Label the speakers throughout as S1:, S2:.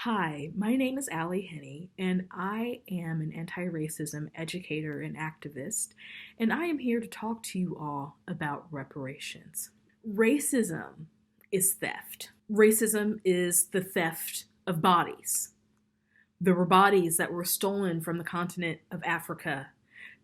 S1: Hi, my name is Henny, and I am an anti-racism educator and activist, and I am here to talk to you all about reparations. Racism is theft. Racism is the theft of bodies. There were bodies that were stolen from the continent of Africa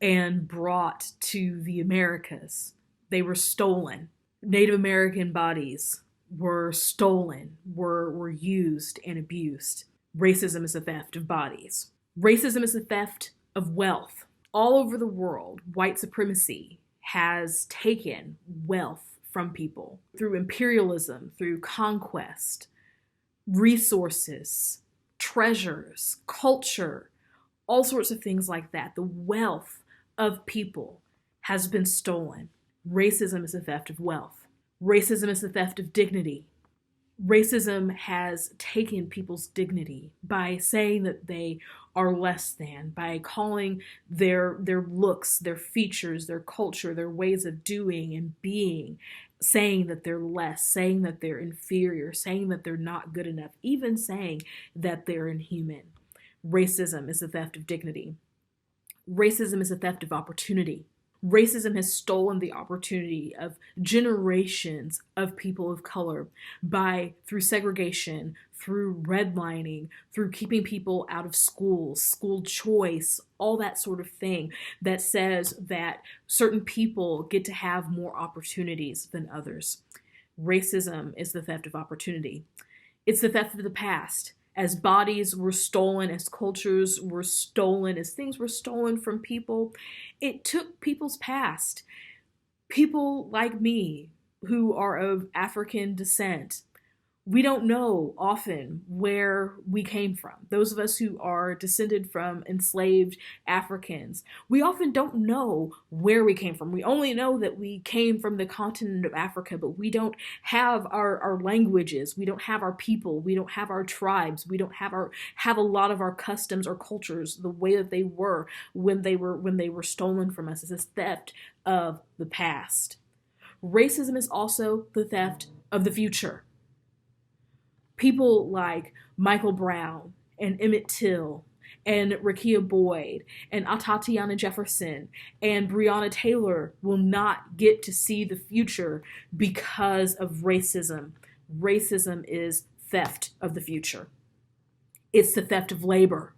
S1: and brought to the Americas. They were stolen. Native American bodies were stolen, were used and abused. Racism is the theft of bodies. Racism is the theft of wealth. All over the world, white supremacy has taken wealth from people through imperialism, through conquest, resources, treasures, culture, all sorts of things like that. The wealth of people has been stolen. Racism is the theft of wealth. Racism is the theft of dignity. Racism has taken people's dignity by saying that they are less than, by calling their looks, their features, their culture, their ways of doing and being, saying that they're less, saying that they're inferior, saying that they're not good enough, even saying that they're inhuman. Racism is the theft of dignity. Racism is a theft of opportunity. Racism has stolen the opportunity of generations of people of color through segregation, through redlining, through keeping people out of schools, school choice, all that sort of thing that says that certain people get to have more opportunities than others. Racism is the theft of opportunity. It's the theft of the past. As bodies were stolen, as cultures were stolen, as things were stolen from people, it took people's past. People like me, who are of African descent, we don't know often where we came from. Those of us who are descended from enslaved Africans, we often don't know where we came from. We only know that we came from the continent of Africa, but we don't have our languages, we don't have our people, we don't have our tribes, we don't have a lot of our customs or cultures the way that they were when they were stolen from us. It's this theft of the past. Racism is also the theft of the future. People like Michael Brown and Emmett Till and Rekia Boyd and Atatiana Jefferson and Breonna Taylor will not get to see the future because of racism. Racism is theft of the future. It's the theft of labor.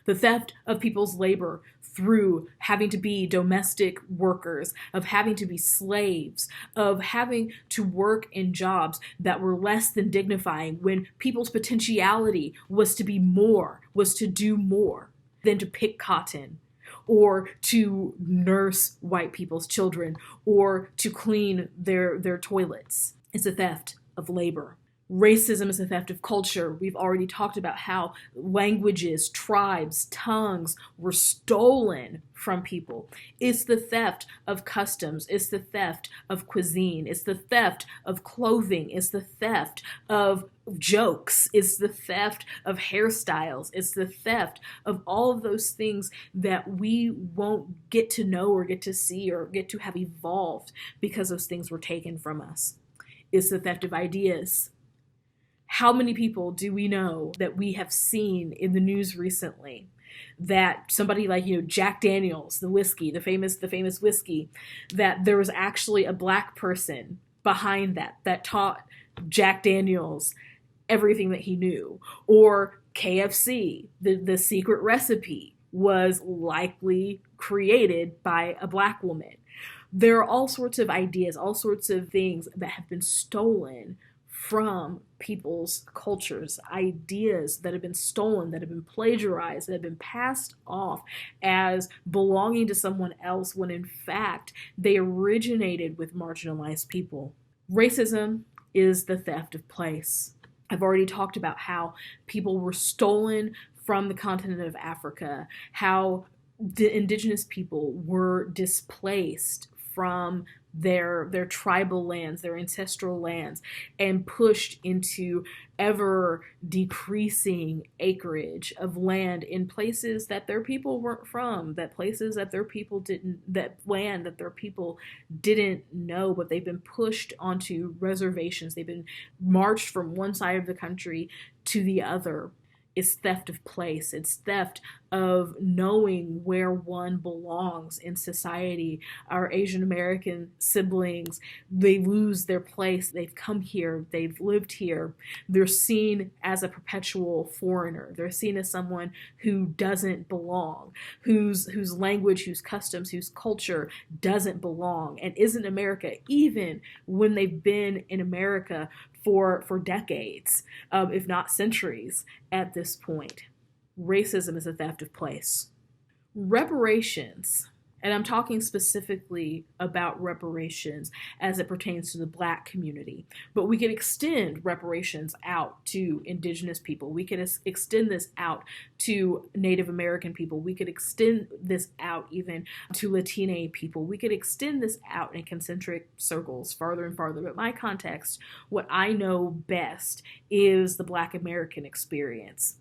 S1: The theft of people's labor through having to be domestic workers, of having to be slaves, of having to work in jobs that were less than dignifying when people's potentiality was to be more, was to do more than to pick cotton or to nurse white people's children or to clean their toilets. It's a theft of labor. Racism is a theft of culture. We've already talked about how languages, tribes, tongues were stolen from people. It's the theft of customs. It's the theft of cuisine. It's the theft of clothing. It's the theft of jokes. It's the theft of hairstyles. It's the theft of all of those things that we won't get to know or get to see or get to have evolved because those things were taken from us. It's the theft of ideas. How many people do we know that we have seen in the news recently that somebody like, Jack Daniels, the whiskey, the famous whiskey, that there was actually a black person behind that taught Jack Daniels everything that he knew? Or KFC, the secret recipe was likely created by a black woman. There are all sorts of ideas, all sorts of things that have been stolen from people's cultures, ideas that have been stolen, that have been plagiarized, that have been passed off as belonging to someone else when in fact they originated with marginalized people. Racism is the theft of place. I've already talked about how people were stolen from the continent of Africa, how indigenous people were displaced from their tribal lands, their ancestral lands, and pushed into ever decreasing acreage of land in places that their people weren't from, that places that their people didn't, that land that their people didn't know, but they've been pushed onto reservations. They've been marched from one side of the country to the other. It's theft of place. It's theft of knowing where one belongs in society. Our Asian American siblings, they lose their place. They've come here, they've lived here. They're seen as a perpetual foreigner. They're seen as someone who doesn't belong, whose language, whose customs, whose culture doesn't belong and isn't America, even when they've been in America for decades, if not centuries at this point. Racism is a theft of place. Reparations, and I'm talking specifically about reparations as it pertains to the Black community, but we could extend reparations out to Indigenous people. We could extend this out to Native American people. We could extend this out even to Latina people. We could extend this out in concentric circles farther and farther. But my context, what I know best, is the Black American experience.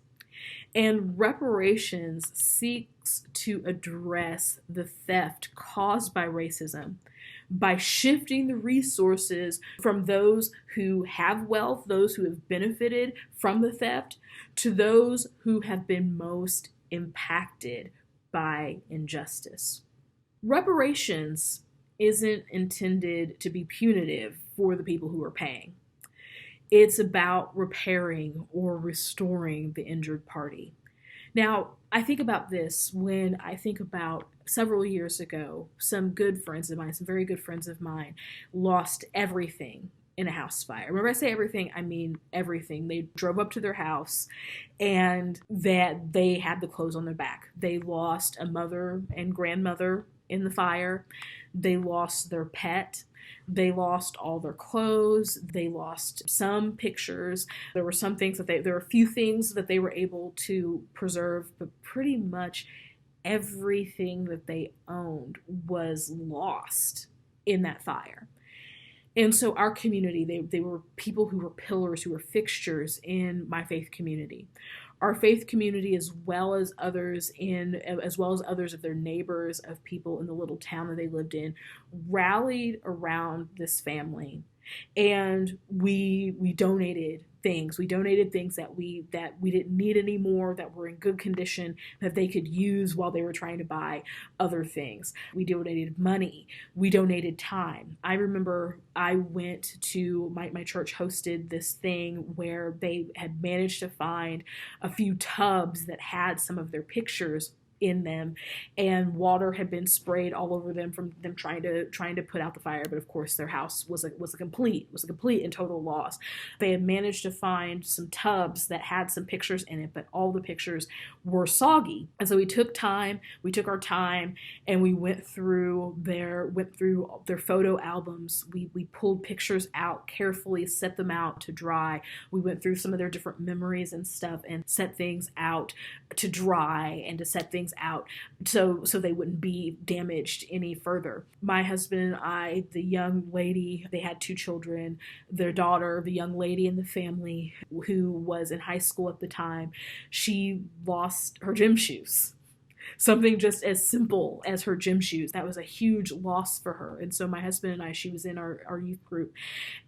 S1: And reparations seeks to address the theft caused by racism by shifting the resources from those who have wealth, those who have benefited from the theft, to those who have been most impacted by injustice. Reparations isn't intended to be punitive for the people who are paying. It's about repairing or restoring the injured party. Now, I think about this when I think about several years ago, some good friends of mine, some very good friends of mine, lost everything in a house fire. Whenever I say everything, I mean everything. They drove up to their house and that they had the clothes on their back. They lost a mother and grandmother in the fire. They lost their pet. They lost all their clothes. They lost some pictures. There were some things that there were a few things that they were able to preserve, but pretty much everything that they owned was lost in that fire. And so our community, they were people who were pillars, who were fixtures in my faith community. Our faith community, as well as others of their neighbors, of people in the little town that they lived in, rallied around this family. And we donated things. We donated things that we didn't need anymore, that were in good condition, that they could use while they were trying to buy other things. We donated money. We donated time. I remember I went to my church hosted this thing where they had managed to find a few tubs that had some of their pictures in them, and water had been sprayed all over them from them trying to put out the fire. But of course, their house was a complete and total loss. They had managed to find some tubs that had some pictures in it, but all the pictures were soggy. And so we took our time, and we went through their photo albums. We pulled pictures out carefully, set them out to dry. We went through some of their different memories and stuff, and set things out to dry and to set things out so they wouldn't be damaged any further. My husband and I, the young lady, they had 2 children, their daughter, the young lady in the family who was in high school at the time, she lost her gym shoes. Something just as simple as her gym shoes. That was a huge loss for her. And so my husband and I, she was in our youth group,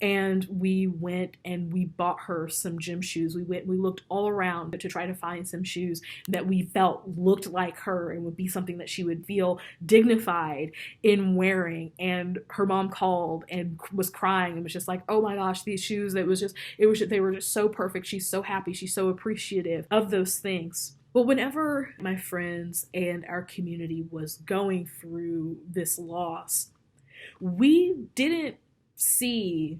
S1: and we went and we bought her some gym shoes. We looked all around to try to find some shoes that we felt looked like her and would be something that she would feel dignified in wearing. And her mom called and was crying and was just like, oh my gosh, these shoes, they were just so perfect. She's so happy. She's so appreciative of those things. But whenever my friends and our community was going through this loss, we didn't see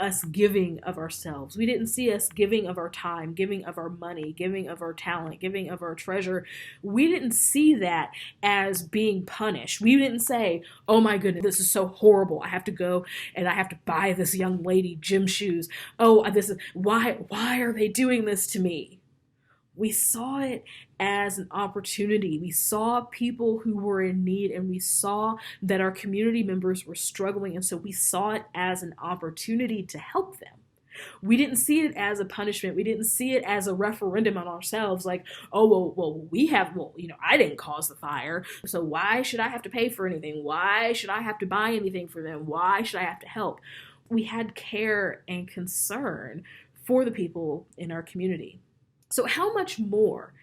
S1: us giving of ourselves. We didn't see us giving of our time, giving of our money, giving of our talent, giving of our treasure. We didn't see that as being punished. We didn't say, oh my goodness, this is so horrible. I have to go and I have to buy this young lady gym shoes. Oh, this is why are they doing this to me? We saw it as an opportunity. We saw people who were in need, and we saw that our community members were struggling, and so we saw it as an opportunity to help them. We didn't see it as a punishment. We didn't see it as a referendum on ourselves, like, oh, I didn't cause the fire, so why should I have to pay for anything? Why should I have to buy anything for them? Why should I have to help? We had care and concern for the people in our community. So how much more?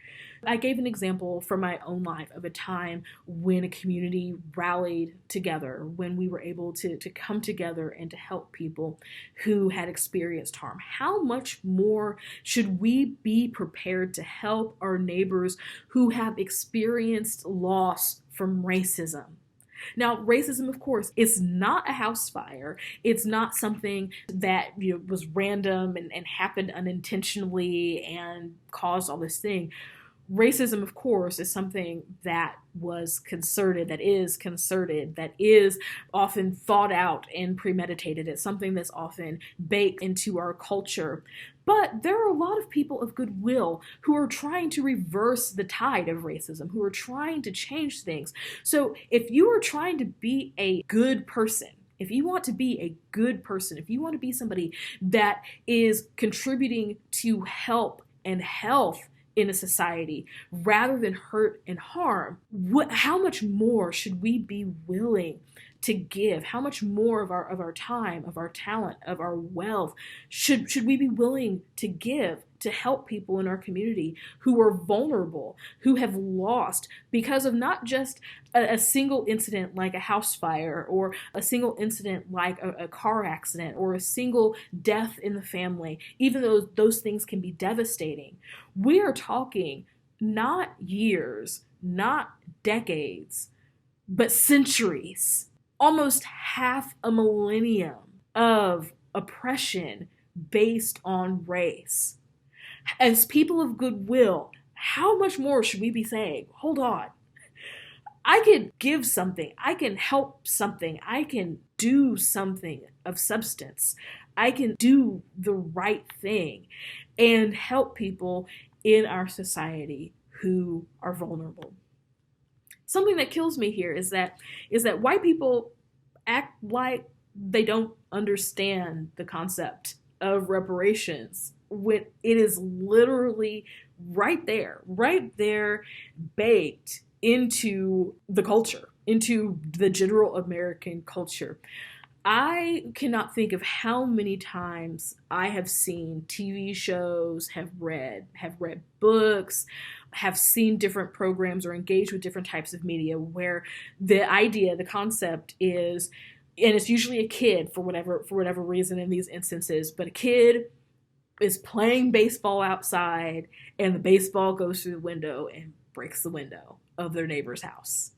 S1: I gave an example from my own life of a time when a community rallied together, when we were able to come together and to help people who had experienced harm. How much more should we be prepared to help our neighbors who have experienced loss from racism? Now, racism, of course, is not a house fire. It's not something that was random and happened unintentionally and caused all this thing. Racism, of course, is something that was concerted, that is often thought out and premeditated. It's something that's often baked into our culture. But there are a lot of people of goodwill who are trying to reverse the tide of racism, who are trying to change things. So if you are trying to be a good person, if you want to be a good person, if you want to be somebody that is contributing to help and health in a society rather than hurt and harm, how much more should we be willing to give? How much more of our time, of our talent, of our wealth should we be willing to give to help people in our community who are vulnerable, who have lost because of not just a single incident like a house fire, or a single incident like a car accident, or a single death in the family, even though those things can be devastating. We are talking not years, not decades, but centuries, almost half a millennium of oppression based on race. As people of goodwill, how much more should we be saying, hold on, I can give something, I can help something, I can do something of substance, I can do the right thing and help people in our society who are vulnerable. Something that kills me here is that white people act like they don't understand the concept of reparations when it is literally right there, baked into the culture, into the general American culture. I cannot think of how many times I have seen TV shows, have read books, have seen different programs or engaged with different types of media where the concept is, and it's usually a kid for whatever reason in these instances, but a kid is playing baseball outside and the baseball goes through the window and breaks the window of their neighbor's house.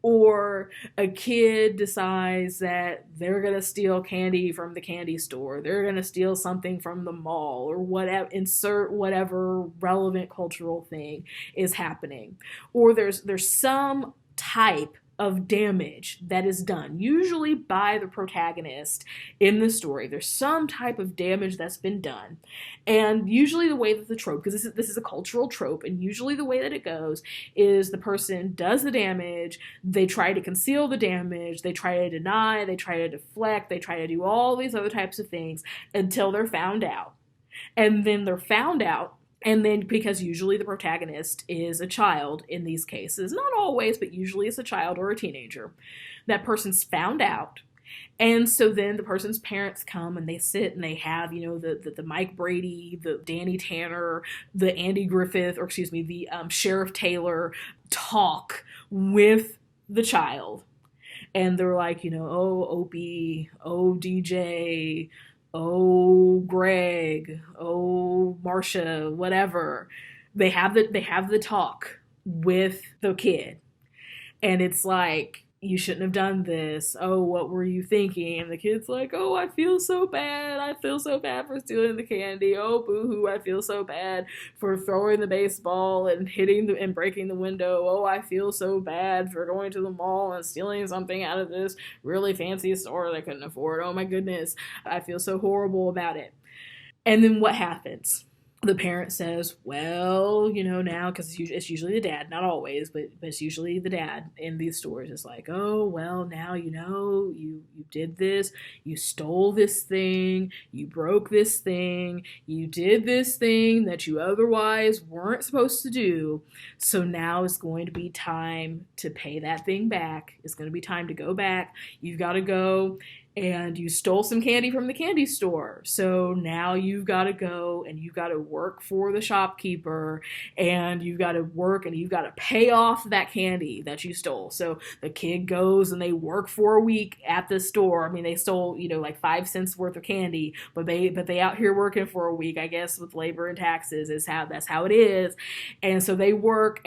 S1: Or a kid decides that they're going to steal candy from the candy store. They're going to steal something from the mall, or whatever, insert whatever relevant cultural thing is happening. Or there's some type of damage that is done, usually by the protagonist in the story. There's some type of damage that's been done. And usually the way that the trope, because this is a cultural trope, and usually the way that it goes is the person does the damage, they try to conceal the damage, they try to deny, they try to deflect, they try to do all these other types of things until they're found out. And then they're found out, and then, because usually the protagonist is a child in these cases, not always, but usually it's a child or a teenager, that person's found out. And so then the person's parents come and they sit and they have, the Mike Brady, the Danny Tanner, the Andy Griffith, or excuse me, the Sheriff Taylor talk with the child. And they're like, oh, Opie, oh, DJ, oh, Greg, oh, Marcia, whatever. They have the talk with the kid. And it's like, you shouldn't have done this. Oh, what were you thinking? And the kid's like, oh, I feel so bad. I feel so bad for stealing the candy. Oh, boo-hoo, I feel so bad for throwing the baseball and hitting and breaking the window. Oh, I feel so bad for going to the mall and stealing something out of this really fancy store that I couldn't afford. Oh my goodness, I feel so horrible about it. And then what happens? The parent says, well, now, because it's usually the dad, not always, but it's usually the dad in these stories. It's like, oh, well, now, you did this, you stole this thing, you broke this thing, you did this thing that you otherwise weren't supposed to do. So now it's going to be time to pay that thing back. It's going to be time to go back. You've got to go and you stole some candy from the candy store. So now you've got to go and you've got to work for the shopkeeper, and you've got to work and you've got to pay off that candy that you stole. So the kid goes and they work for a week at the store. I mean, they stole, like 5 cents worth of candy, but they out here working for a week, I guess, with labor and taxes that's how it is. And so they work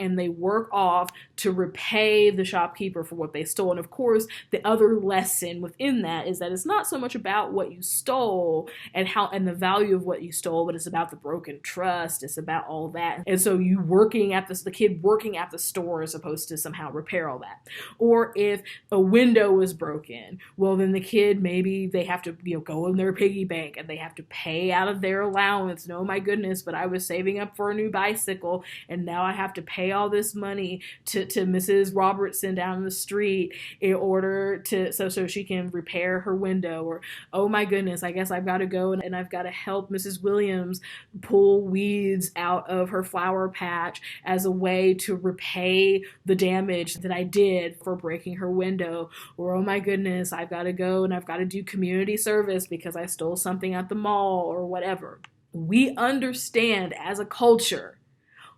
S1: off to repay the shopkeeper for what they stole. And of course, the other lesson within that is that it's not so much about what you stole and the value of what you stole, but it's about the broken trust. It's about all that. And so the kid working at the store is supposed to somehow repair all that. Or if a window is broken, well, then the kid, maybe they have to, go in their piggy bank and they have to pay out of their allowance. And oh my goodness, but I was saving up for a new bicycle and now I have to pay all this money to Mrs. Robertson down the street in order so she can repair her window. Or oh my goodness, I guess I've got to go and I've got to help Mrs. Williams pull weeds out of her flower patch as a way to repay the damage that I did for breaking her window. Or oh my goodness, I've got to go and I've got to do community service because I stole something at the mall or whatever. We understand as a culture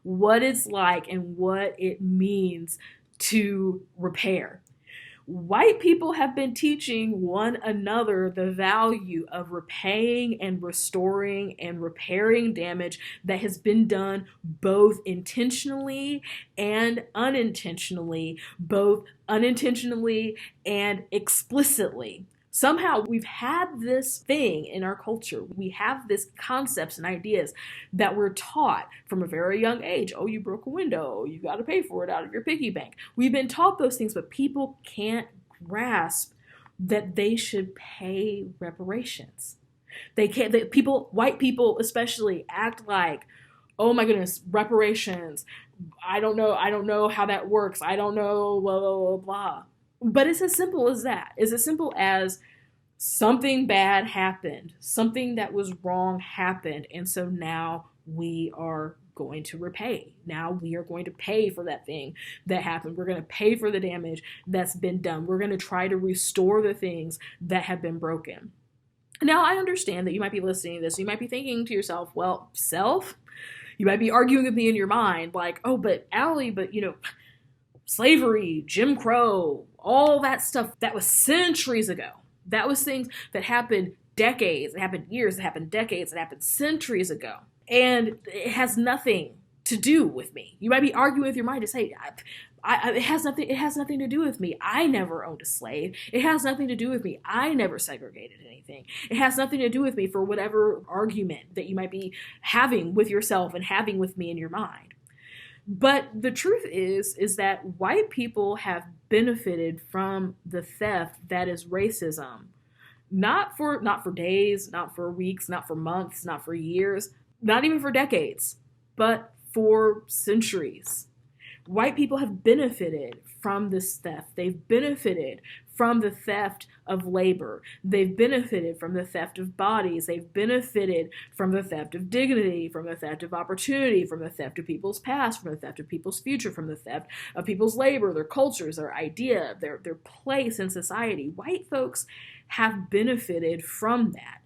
S1: what it's like and what it means to repair. White people have been teaching one another the value of repaying and restoring and repairing damage that has been done both intentionally and unintentionally, both unintentionally and explicitly. Somehow we've had this thing in our culture. We have these concepts and ideas that we're taught from a very young age. Oh, you broke a window. You got to pay for it out of your piggy bank. We've been taught those things, but people can't grasp that they should pay reparations. They can't. White people especially, act like, oh my goodness, reparations. I don't know how that works. I don't know, blah, blah, blah, blah. But it's as simple as that. It's as simple as something bad happened. Something that was wrong happened. And so now we are going to repay. Now we are going to pay for that thing that happened. We're going to pay for the damage that's been done. We're going to try to restore the things that have been broken. Now, I understand that you might be listening to this. You might be thinking to yourself, well, self? You might be arguing with me in your mind like, oh, but Allie, slavery, Jim Crow, all that stuff, that was centuries ago. That was things that happened decades, it happened years, it happened decades, it happened centuries ago. And it has nothing to do with me. You might be arguing with your mind to say, it has nothing to do with me. I never owned a slave. It has nothing to do with me. I never segregated anything. It has nothing to do with me, for whatever argument that you might be having with yourself and having with me in your mind. But the truth is that white people have benefited from the theft that is racism. Not for days, not for weeks, not for months, not for years, not even for decades, but for centuries. White people have benefited from this theft. They've benefited from the theft of labor. They've benefited from the theft of bodies. They've benefited from the theft of dignity, from the theft of opportunity, from the theft of people's past, from the theft of people's future, from the theft of people's labor, their cultures, their idea, their place in society. White folks have benefited from that.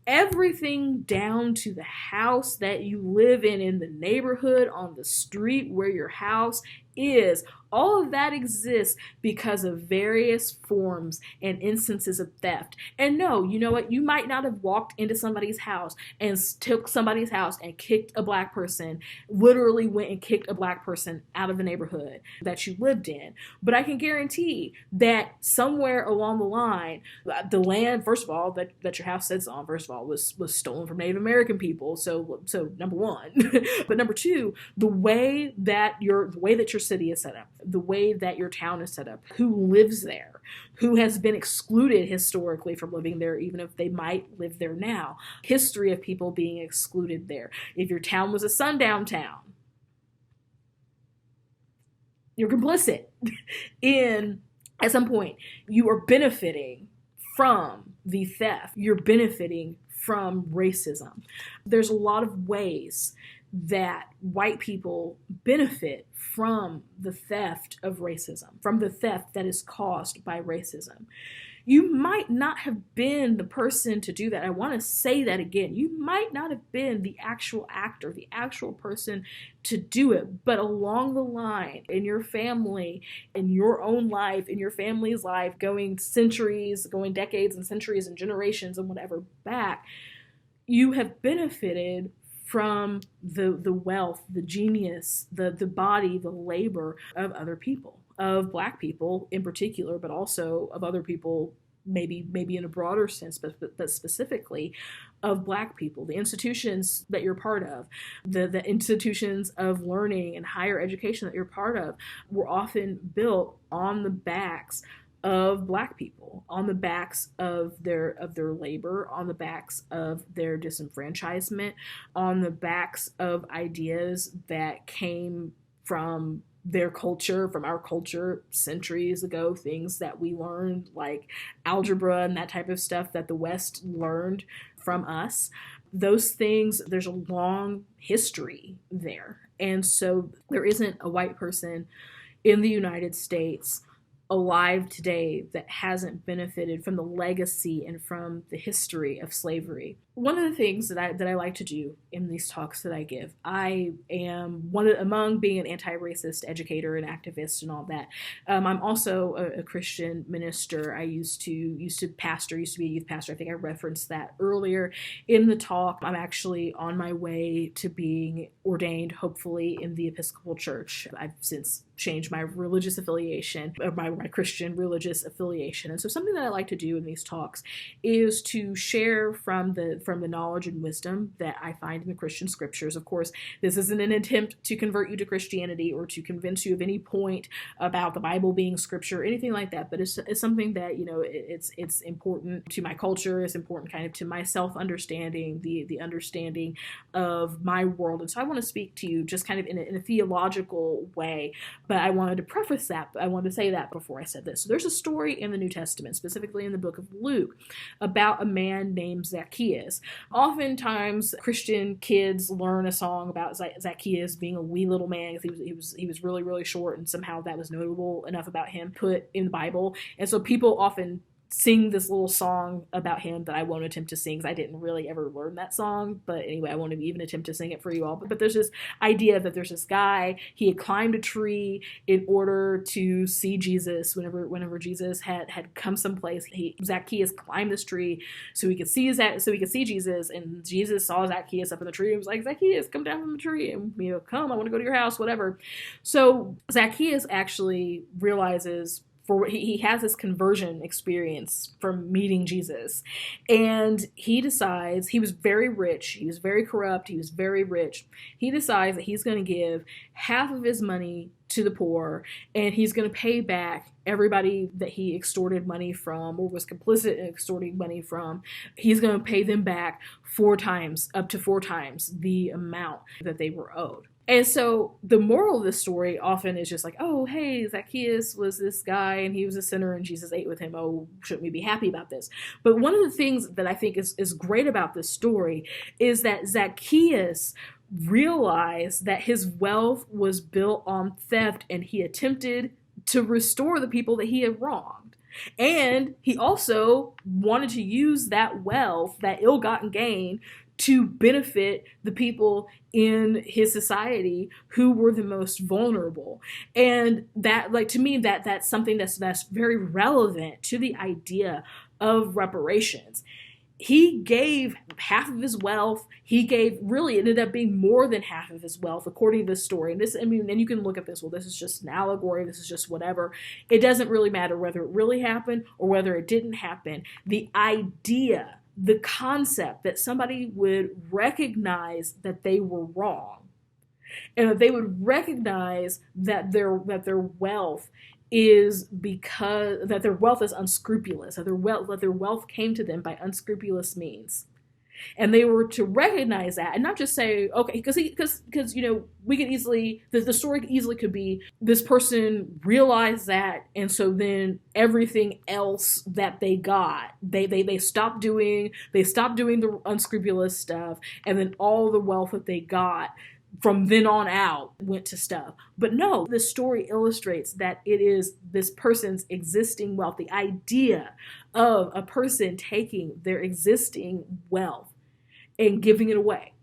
S1: Everything down to the house that you live in the neighborhood, on the street where your house is. All of that exists because of various forms and instances of theft. And no, you know what? You might not have walked into somebody's house and took somebody's house and kicked a black person, literally went and kicked a black person out of the neighborhood that you lived in. But I can guarantee that somewhere along the line, the land, first of all, that your house sits on, first of all, was stolen from Native American people. So number one. But number two, the way that your city is set up, the way that your town is set up, who lives there, who has been excluded historically from living there, even if they might live there now. History of people being excluded there. If your town was a sundown town, you're complicit in, at some point, you are benefiting from the theft. You're benefiting from racism. There's a lot of ways that white people benefit from the theft of racism, from the theft that is caused by racism. You might not have been the person to do that. I want to say that again. You might not have been the actual actor, the actual person to do it, but along the line, in your family, in your own life, in your family's life, going centuries, going decades and centuries and generations and whatever back, you have benefited from the wealth, the genius, the body, the labor of other people, of Black people in particular, but also of other people, maybe in a broader sense, but specifically of Black people. The institutions that you're part of, the institutions of learning and higher education that you're part of, were often built on the backs of Black people, on the backs of their labor, on the backs of their disenfranchisement, on the backs of ideas that came from their culture, from our culture centuries ago, things that we learned like algebra and that type of stuff that the West learned from us. Those things, there's a long history there. And so there isn't a white person in the United States alive today that hasn't benefited from the legacy and from the history of slavery. One of the things that I like to do in these talks that I give, I am among being an anti-racist educator and activist and all that. I'm also a Christian minister. I used to be a youth pastor. I think I referenced that earlier in the talk. I'm actually on my way to being ordained, hopefully, in the Episcopal Church. I've since changed my religious affiliation, or my Christian religious affiliation. And so something that I like to do in these talks is to share from the knowledge and wisdom that I find in the Christian scriptures. Of course, this isn't an attempt to convert you to Christianity or to convince you of any point about the Bible being scripture or anything like that, but it's something that, it's important to my culture, it's important kind of to my self-understanding, the understanding of my world. And so I want to speak to you just kind of in a theological way, but I wanted to preface that, I wanted to say that before I said this. So there's a story in the New Testament, specifically in the book of Luke, about a man named Zacchaeus. Oftentimes, Christian kids learn a song about Zacchaeus being a wee little man because he was really, really short, and somehow that was notable enough about him put in the Bible. And so people often sing this little song about him that I won't attempt to sing because I didn't really ever learn that song. But anyway, I won't even attempt to sing it for you all. But there's this idea that there's this guy, he had climbed a tree in order to see Jesus. Whenever Jesus had come someplace, Zacchaeus climbed this tree so he could see Jesus. And Jesus saw Zacchaeus up in the tree and was like, Zacchaeus, come down from the tree and come, I want to go to your house, whatever. So Zacchaeus actually realizes he has this conversion experience from meeting Jesus. And he decides, he was very rich, he was very corrupt, he was very rich. He decides that he's going to give half of his money to the poor, and he's going to pay back everybody that he extorted money from or was complicit in extorting money from. He's going to pay them back up to four times the amount that they were owed. And so the moral of this story often is just like, oh, hey, Zacchaeus was this guy and he was a sinner and Jesus ate with him. Oh, shouldn't we be happy about this? But one of the things that I think is great about this story is that Zacchaeus realized that his wealth was built on theft, and he attempted to restore the people that he had wronged. And he also wanted to use that wealth, that ill-gotten gain, to benefit the people in his society who were the most vulnerable. And that, to me, that's something that's very relevant to the idea of reparations. He gave half of his wealth. Really ended up being more than half of his wealth, according to this story. And you can look at this, well, this is just an allegory, this is just whatever. It doesn't really matter whether it really happened or whether it didn't happen. The idea, the concept that somebody would recognize that they were wrong, and that they would recognize that their wealth is unscrupulous, that their wealth came to them by unscrupulous means. And they were to recognize that and not just say, okay, because we could easily, the story easily could be this person realized that, and so then everything else that they got, they stopped doing the unscrupulous stuff, and then all the wealth that they got, from then on out went to stuff. But no, the story illustrates that it is this person's existing wealth, the idea of a person taking their existing wealth and giving it away.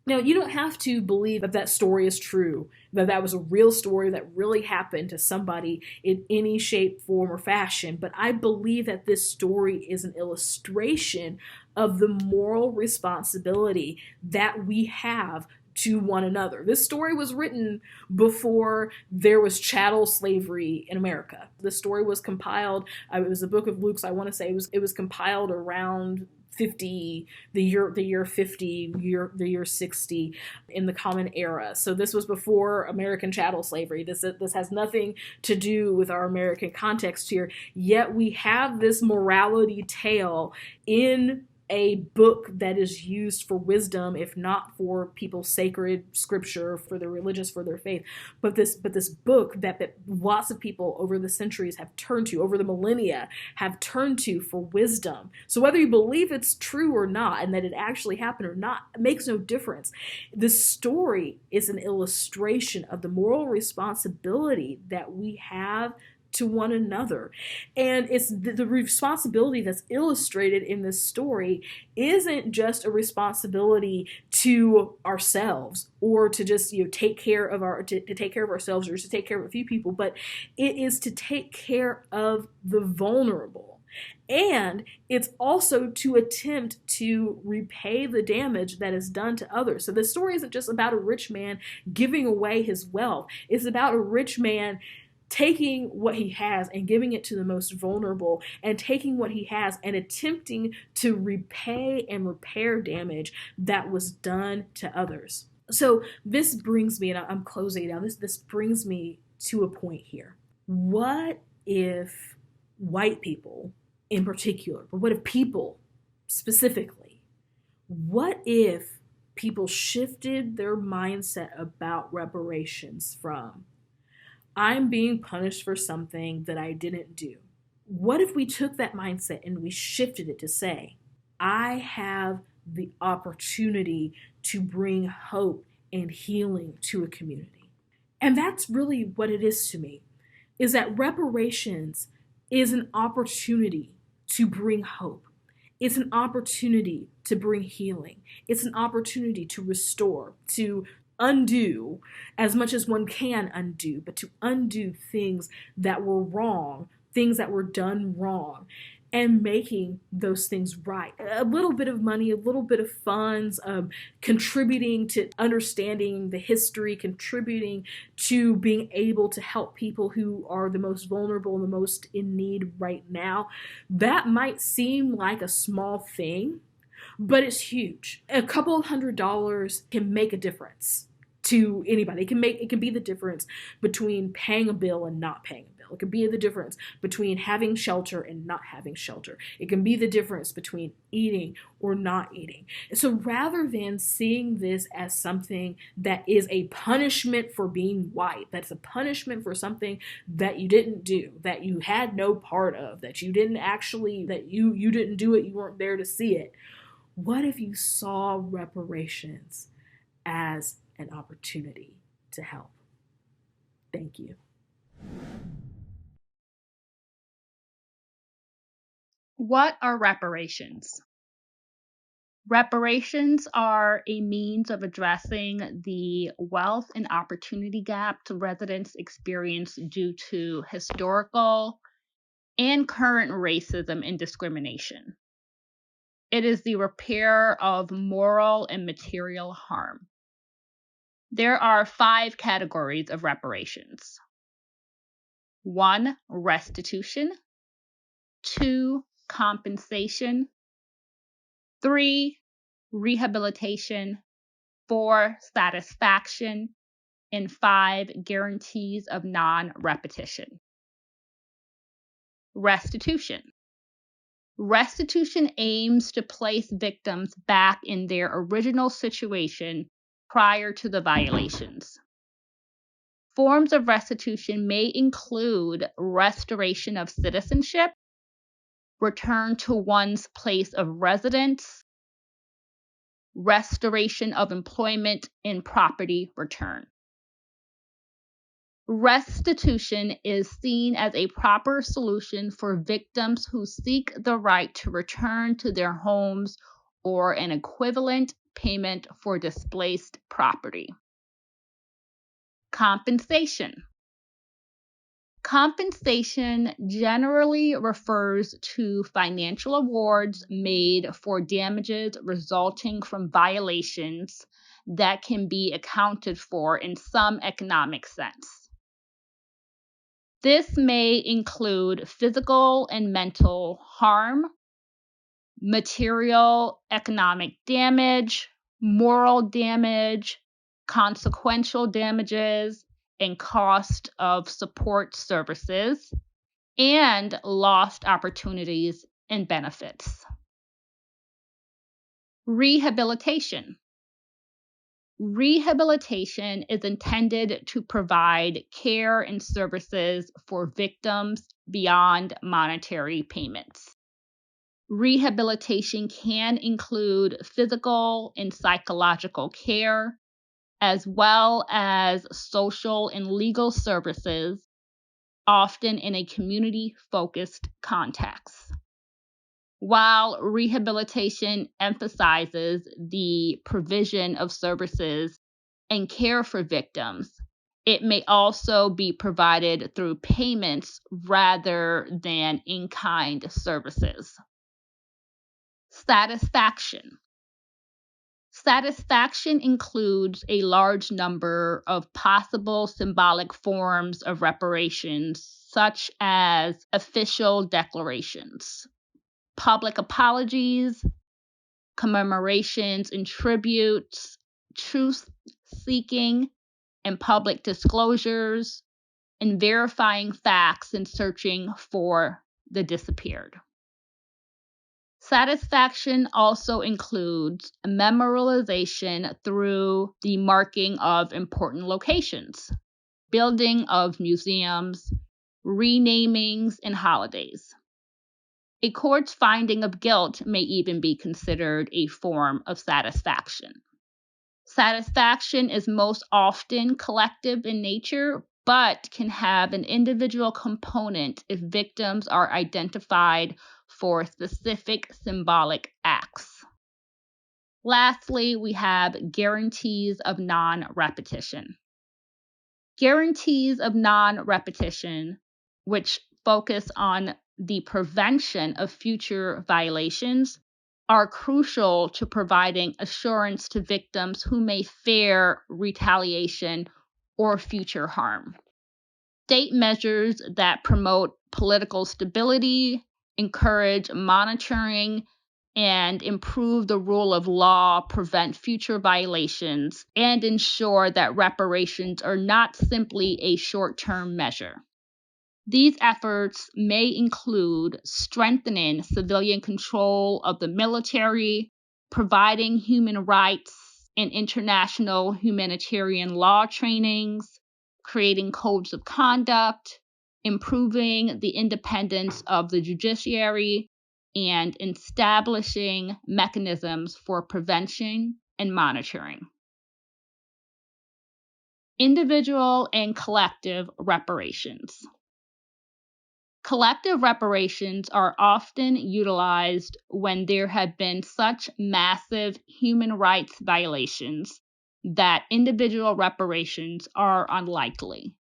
S1: Now, you don't have to believe that that story is true, that that was a real story that really happened to somebody in any shape, form, or fashion, but I believe that this story is an illustration of the moral responsibility that we have to one another. This story was written before there was chattel slavery in America. The story was compiled, it was the book of Luke, so I want to say it was compiled around 50, the year 50, the year 60 in the Common Era. So this was before American chattel slavery. This has nothing to do with our American context here. Yet we have this morality tale in a book that is used for wisdom, if not for people's sacred scripture, for their religious, for their faith. But this book that lots of people over the centuries have turned to, over the millennia, have turned to for wisdom. So whether you believe it's true or not, and that it actually happened or not, it makes no difference. The story is an illustration of the moral responsibility that we have to one another. And it's the responsibility that's illustrated in this story isn't just a responsibility to ourselves or to just take care of ourselves or to take care of a few people, but it is to take care of the vulnerable. And it's also to attempt to repay the damage that is done to others. So the story isn't just about a rich man giving away his wealth. It's about a rich man taking what he has and giving it to the most vulnerable, and taking what he has and attempting to repay and repair damage that was done to others. So this brings me, and I'm closing now, this brings me to a point here. What if white people in particular, but what if people specifically, what if people shifted their mindset about reparations from I'm being punished for something that I didn't do? What if we took that mindset and we shifted it to say, I have the opportunity to bring hope and healing to a community? And that's really what it is to me, is that reparations is an opportunity to bring hope. It's an opportunity to bring healing. It's an opportunity to restore, to undo as much as one can undo, but to undo things that were wrong, things that were done wrong, and making those things right. A little bit of money, a little bit of funds, contributing to understanding the history, contributing to being able to help people who are the most vulnerable and the most in need right now. That might seem like a small thing, but it's huge. A couple of $100s can make a difference to anybody. It can be the difference between paying a bill and not paying a bill. It can be the difference between having shelter and not having shelter. It can be the difference between eating or not eating. So rather than seeing this as something that is a punishment for being white, that's a punishment for something that you didn't do, that you had no part of, that you didn't actually, that you didn't do it, you weren't there to see it. What if you saw reparations as an opportunity to help? Thank you.
S2: What are reparations? Reparations are a means of addressing the wealth and opportunity gap residents experience due to historical and current racism and discrimination. It is the repair of moral and material harm. There are 5 categories of reparations. 1, restitution. 2, compensation. 3, rehabilitation. 4, satisfaction. And 5, guarantees of non-repetition. Restitution. Restitution aims to place victims back in their original situation prior to the violations. Forms of restitution may include restoration of citizenship, return to one's place of residence, restoration of employment, and property return. Restitution is seen as a proper solution for victims who seek the right to return to their homes or an equivalent payment for displaced property. Compensation. Compensation generally refers to financial awards made for damages resulting from violations that can be accounted for in some economic sense. This may include physical and mental harm, material economic damage, moral damage, consequential damages, and cost of support services, and lost opportunities and benefits. Rehabilitation. Rehabilitation is intended to provide care and services for victims beyond monetary payments. Rehabilitation can include physical and psychological care, as well as social and legal services, often in a community-focused context. While rehabilitation emphasizes the provision of services and care for victims, it may also be provided through payments rather than in-kind services. Satisfaction. Satisfaction includes a large number of possible symbolic forms of reparations, such as official declarations, public apologies, commemorations and tributes, truth-seeking and public disclosures, and verifying facts and searching for the disappeared. Satisfaction also includes memorialization through the marking of important locations, building of museums, renamings, and holidays. A court's finding of guilt may even be considered a form of satisfaction. Satisfaction is most often collective in nature, but can have an individual component if victims are identified for specific symbolic acts. Lastly, we have guarantees of non-repetition. Guarantees of non-repetition, which focus on the prevention of future violations, are crucial to providing assurance to victims who may fear retaliation or future harm. State measures that promote political stability, encourage monitoring, and improve the rule of law prevent future violations and ensure that reparations are not simply a short-term measure. These efforts may include strengthening civilian control of the military, providing human rights and international humanitarian law trainings, creating codes of conduct, improving the independence of the judiciary, and establishing mechanisms for prevention and monitoring. Individual and collective reparations. Collective reparations are often utilized when there have been such massive human rights violations that individual reparations are unlikely.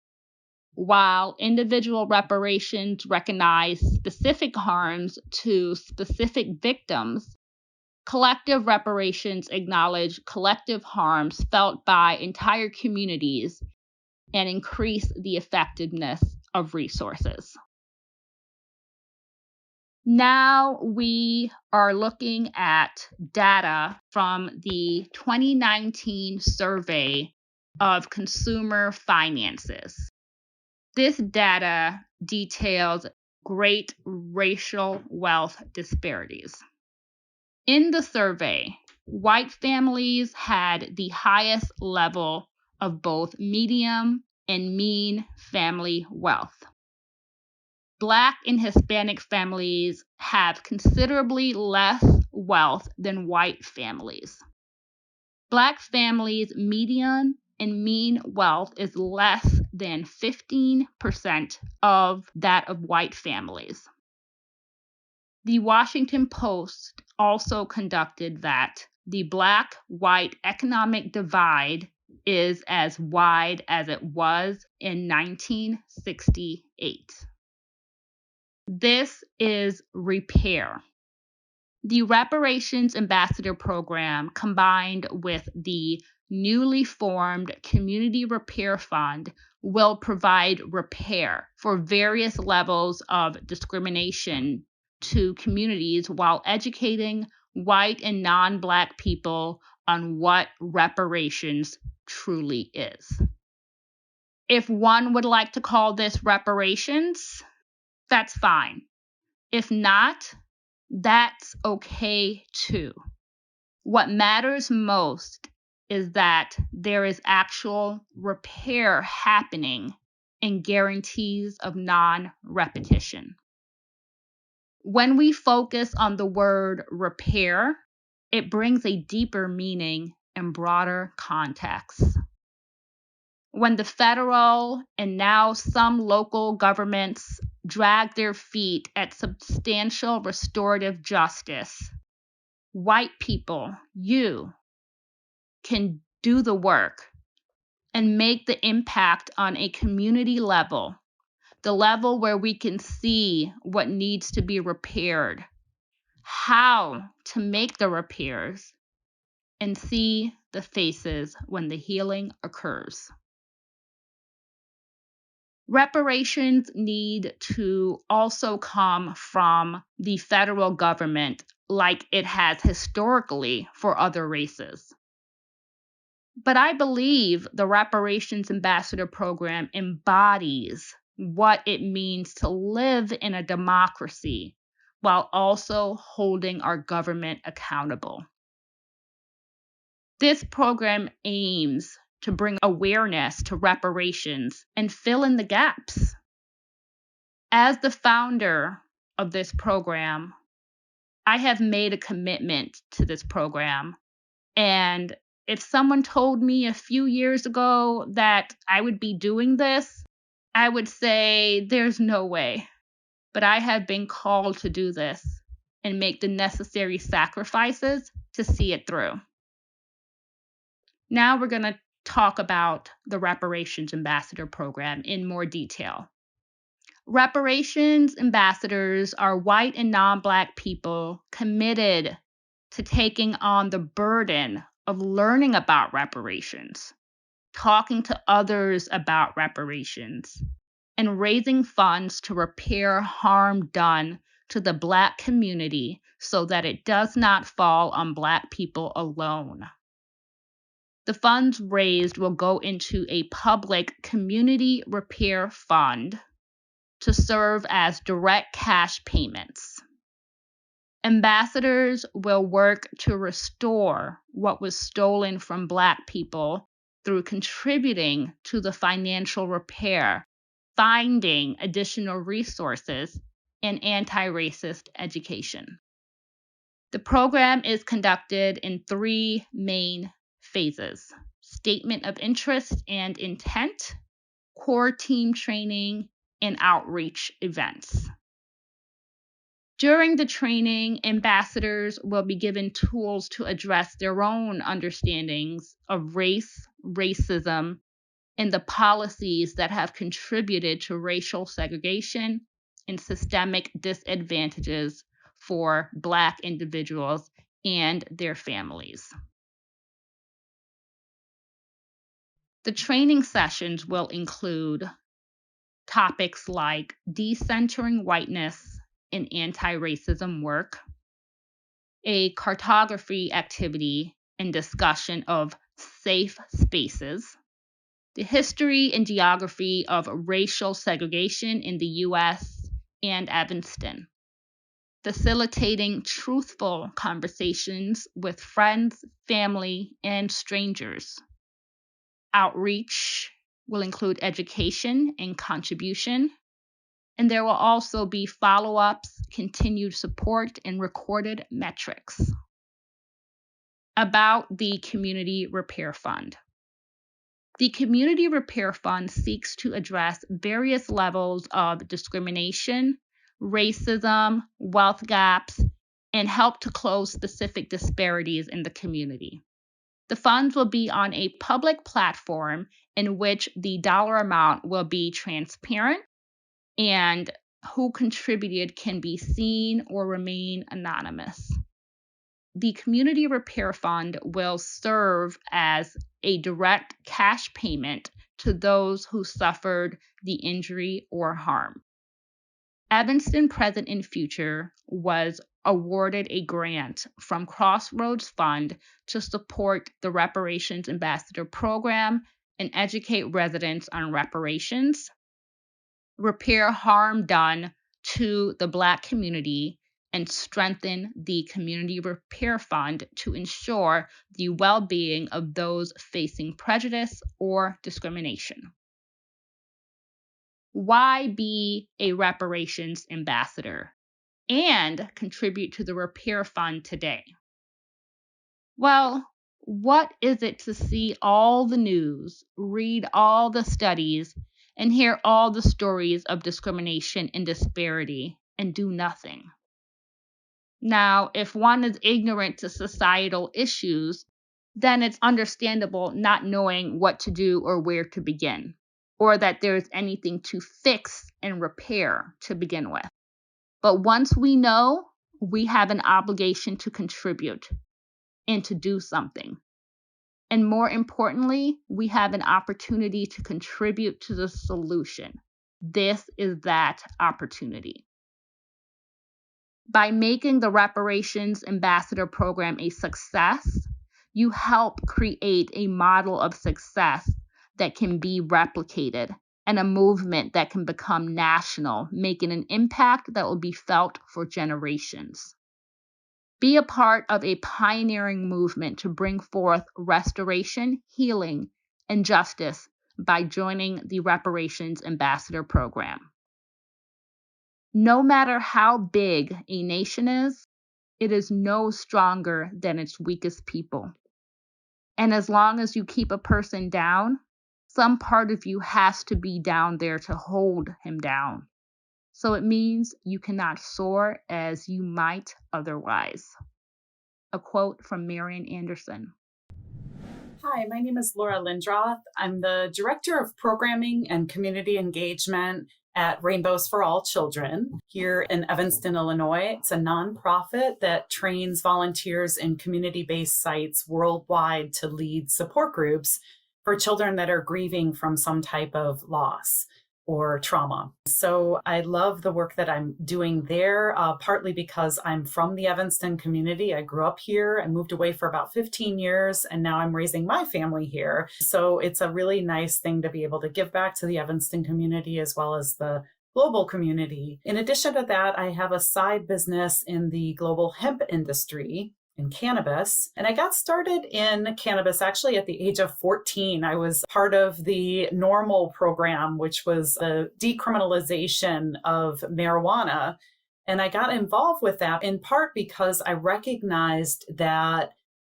S2: While individual reparations recognize specific harms to specific victims, collective reparations acknowledge collective harms felt by entire communities and increase the effectiveness of resources. Now we are looking at data from the 2019 survey of consumer finances. This data details great racial wealth disparities. In the survey, white families had the highest level of both medium and mean family wealth. Black and Hispanic families have considerably less wealth than white families. Black families' median and mean wealth is less than 15% of that of white families. The Washington Post also conducted that the Black-white economic divide is as wide as it was in 1968. This is repair. The Reparations Ambassador Program, combined with the newly formed Community Repair Fund, will provide repair for various levels of discrimination to communities while educating white and non-Black people on what reparations truly is. If one would like to call this reparations, that's fine. If not, that's okay too. What matters most is that there is actual repair happening and guarantees of non-repetition. When we focus on the word repair, it brings a deeper meaning and broader context. When the federal and now some local governments drag their feet at substantial restorative justice, white people, you, can do the work and make the impact on a community level, the level where we can see what needs to be repaired, how to make the repairs, and see the faces when the healing occurs. Reparations need to also come from the federal government like it has historically for other races. But I believe the Reparations Ambassador Program embodies what it means to live in a democracy while also holding our government accountable. This program aims to bring awareness to reparations and fill in the gaps. As the founder of this program, I have made a commitment to this program. And if someone told me a few years ago that I would be doing this, I would say there's no way. But I have been called to do this and make the necessary sacrifices to see it through. Now we're going to talk about the Reparations Ambassador Program in more detail. Reparations ambassadors are white and non-Black people committed to taking on the burden of learning about reparations, talking to others about reparations, and raising funds to repair harm done to the Black community so that it does not fall on Black people alone. The funds raised will go into a public community repair fund to serve as direct cash payments. Ambassadors will work to restore what was stolen from Black people through contributing to the financial repair, finding additional resources, and anti-racist education. The program is conducted in 3 main phases: statement of interest and intent, core team training, and outreach events. During the training, ambassadors will be given tools to address their own understandings of race, racism, and the policies that have contributed to racial segregation and systemic disadvantages for Black individuals and their families. The training sessions will include topics like decentering whiteness and anti-racism work, a cartography activity and discussion of safe spaces, the history and geography of racial segregation in the U.S. and Evanston, facilitating truthful conversations with friends, family, and strangers. Outreach will include education and contribution, and there will also be follow-ups, continued support, and recorded metrics. About the Community Repair Fund. The Community Repair Fund seeks to address various levels of discrimination, racism, wealth gaps, and help to close specific disparities in the community. The funds will be on a public platform in which the dollar amount will be transparent and who contributed can be seen or remain anonymous. The Community Repair Fund will serve as a direct cash payment to those who suffered the injury or harm. Evanston Present and Future was awarded a grant from Crossroads Fund to support the Reparations Ambassador Program and educate residents on reparations, repair harm done to the Black community, and strengthen the Community Repair Fund to ensure the well-being of those facing prejudice or discrimination. Why be a reparations ambassador and contribute to the Repair Fund today? Well, what is it to see all the news, read all the studies, and hear all the stories of discrimination and disparity and do nothing? Now, if one is ignorant to societal issues, then it's understandable not knowing what to do or where to begin, or that there's anything to fix and repair to begin with. But once we know, we have an obligation to contribute and to do something. And more importantly, we have an opportunity to contribute to the solution. This is that opportunity. By making the Reparations Ambassador Program a success, you help create a model of success that can be replicated and a movement that can become national, making an impact that will be felt for generations. Be a part of a pioneering movement to bring forth restoration, healing, and justice by joining the Reparations Ambassador Program. No matter how big a nation is, it is no stronger than its weakest people. And as long as you keep a person down, some part of you has to be down there to hold him down. So it means you cannot soar as you might otherwise. A quote from Marian Anderson.
S3: Hi, my name is Laura Lindroth. I'm the Director of Programming and Community Engagement at Rainbows for All Children here in Evanston, Illinois. It's a nonprofit that trains volunteers in community-based sites worldwide to lead support groups for children that are grieving from some type of loss or trauma. So I love the work that I'm doing there, partly because I'm from the Evanston community. I grew up here. I moved away for about 15 years, and now I'm raising my family here. So it's a really nice thing to be able to give back to the Evanston community as well as the global community. In addition to that, I have a side business in the global hemp industry in cannabis. And I got started in cannabis actually at the age of 14. I was part of the NORMAL program, which was the decriminalization of marijuana. And I got involved with that in part because I recognized that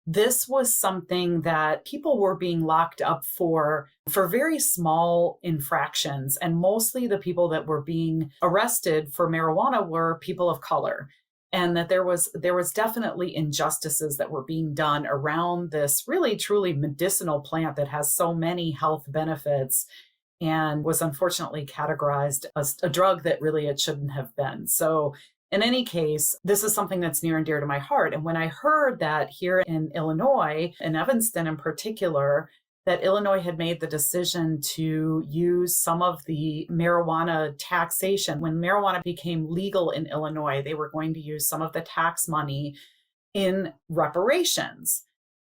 S3: this was something that people were being locked up for very small infractions. And mostly the people that were being arrested for marijuana were people of color. And that there was definitely injustices that were being done around this really truly medicinal plant that has so many health benefits and was unfortunately categorized as a drug that really it shouldn't have been. So in any case, this is something that's near and dear to my heart. And when I heard that here in Illinois, in Evanston in particular, that Illinois had made the decision to use some of the marijuana taxation. When marijuana became legal in Illinois, they were going to use some of the tax money in reparations.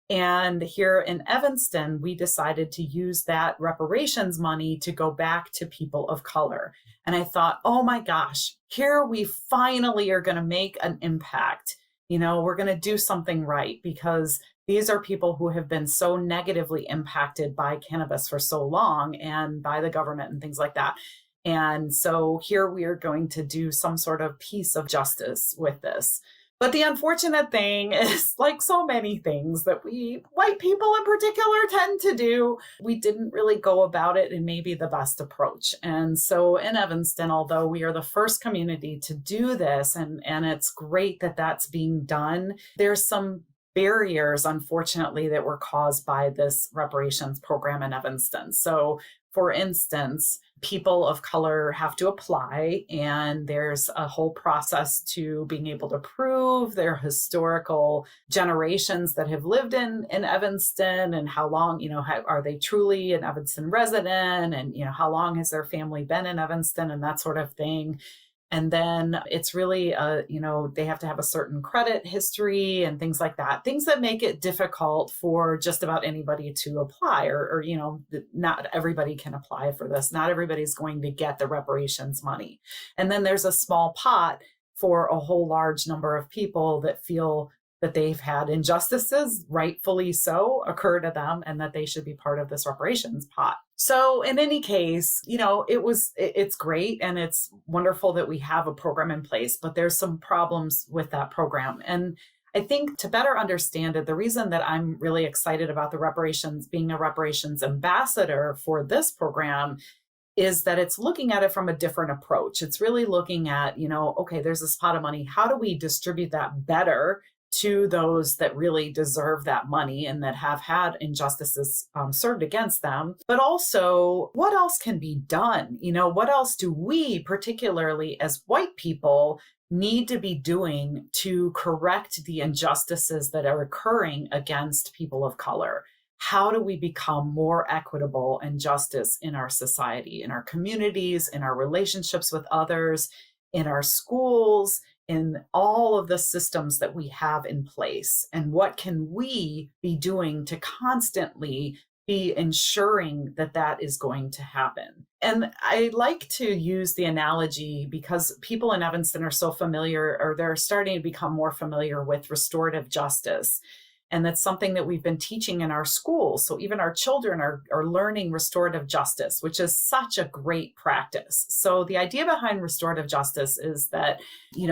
S3: And here in Evanston, we decided to use that reparations money to go back to people of color. And I thought, oh my gosh, here we finally are going to make an impact. You know, we're going to do something right because these are people who have been so negatively impacted by cannabis for so long and by the government and things like that. And so here we are going to do some sort of piece of justice with this. But the unfortunate thing is, like so many things that we white people in particular tend to do, we didn't really go about it in maybe the best approach. And so in Evanston, although we are the first community to do this, and it's great that that's being done, there's some barriers, unfortunately, that were caused by this reparations program in Evanston. So for instance, people of color have to apply, and there's a whole process to being able to prove their historical generations that have lived in Evanston, and how long, are they truly an Evanston resident, and, how long has their family been in Evanston, and that sort of thing. And then it's really, they have to have a certain credit history and things like that, things that make it difficult for just about anybody to apply, or not everybody can apply for this. Not everybody's going to get the reparations money. And then there's a small pot for a whole large number of people that feel that they've had injustices, rightfully so, occur to them, and that they should be part of this reparations pot. So in any case, it's great, and it's wonderful that we have a program in place, but there's some problems with that program. And I think to better understand it, the reason that I'm really excited about the reparations, being a reparations ambassador for this program, is that it's looking at it from a different approach. It's really looking at, okay, there's this pot of money. How do we distribute that better to those that really deserve that money and that have had injustices served against them? But also, what else can be done? What else do we, particularly as white people, need to be doing to correct the injustices that are occurring against people of color? How do we become more equitable and justice in our society, in our communities, in our relationships with others, in our schools, in all of the systems that we have in place? And what can we be doing to constantly be ensuring that that is going to happen? And I like to use the analogy because people in Evanston are so familiar, or they're starting to become more familiar with restorative justice. And that's something that we've been teaching in our schools. So even our children are learning restorative justice, which is such a great practice. So the idea behind restorative justice is that, an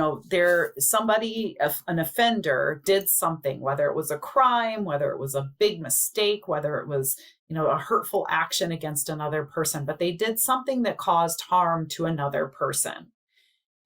S3: offender did something, whether it was a crime, whether it was a big mistake, whether it was, a hurtful action against another person, but they did something that caused harm to another person.